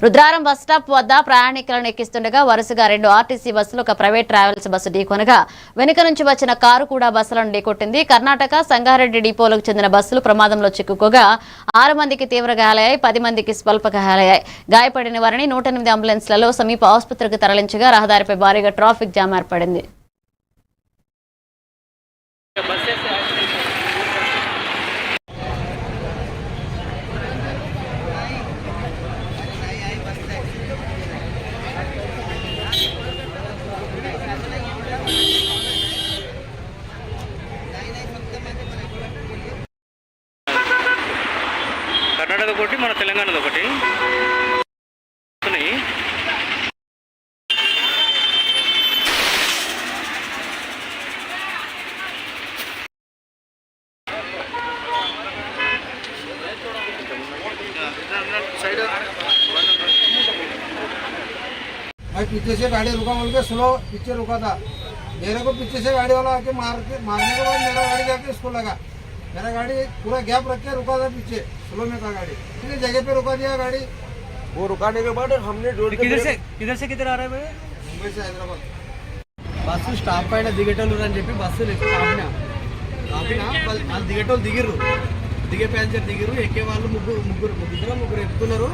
Rudraram bus stop వద్ద ప్రయాణికులను ఎక్కిస్తుండగా వరుసగా 2 ఆర్టీసీ బస్సులు ఒక ప్రైవేట్ ట్రావెల్స్ బస్సు ఢీకొనగా వెనుక నుంచి వచ్చిన కారు కూడా బస్సులను ఢీకొట్టింది. కర్ణాటక సంగారెడ్డి డిపోలకు చెందిన బస్సులు ప్రమాదంలో చిక్కుకోగా 6 మందికి తీవ్ర గాయాలయ్యాయి, 10 మందికి స్వల్ప గాయాలయ్యాయి. గాయపడిన వారిని 108 అంబులెన్స్లలో సమీప ఆసుపత్రికి తరలించగా రహదారిపై భారీగా ట్రాఫిక్ జామ్ ఏర్పడింది. కర్ణాటక ఒకటి మన తెలంగాణది ఒకటి पीछे से गाड़ी रुका बोल के स्लो पीछे रुका था। मेरे को पीछे से गाड़ी वाला आके मारने के बाद मेरा गाड़ी जाके इसको लगा। मेरा गाड़ी पूरा गैप रख के रुका था, पीछे स्लो में था गाड़ी, इसलिए जगह पे रुका दिया गाड़ी। वो रुकाने के बाद हमने किधर से किधर आ रहे हैं? मुंबई से हैदराबाद। బస్సు స్టాప్ పైన దిగేటోళ్ళు అని చెప్పి బస్సులు ఆపినా వాళ్ళు దిగేటోళ్ళు దిగే ప్యాసింజర్ దిగిరు, ఎక్కే వాళ్ళు ముగ్గురు ఎక్కుతున్నారు.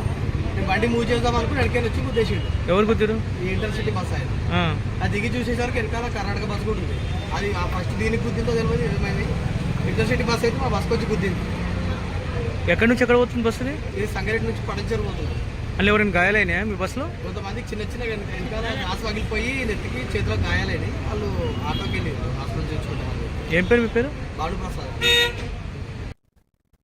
నేను బండి మూవ్ చేద్దాం అనుకుని వెనకాల వచ్చి గుద్దేసిండు. ఎవరు గుద్దారు? ఈ ఇంటర్సిటీ బస్ ఆయన. అది దిగి చూసేసరికి వెనకాల కర్ణాటక బస్ కూడా ఉంది. అది ఫస్ట్ దీనికి గుద్దిందో తెలియదు, ఏమైంది. ఇంటర్సిటీ బస్ అయితే మా బస్కి వచ్చి గుద్దింది. ఎక్కడి నుంచి ఎక్కడ పోతుంది బస్సు? ఇది సంగారెడ్డి నుంచి పడంచేరు పోతుంది. అలా ఎవరైనా గాయాలైనా మీ బస్సులో? కొంతమందికి చిన్న వెనకాల గ్యాస్ పగిలిపోయి నెత్తికి చేతిలో గాయాలైనాయి. వాళ్ళు ఆటోకి వెళ్ళి హాస్పిటల్ తెచ్చుకుంటాం. ఏం పేరు మీ పేరు? బాలు ప్రసాద్.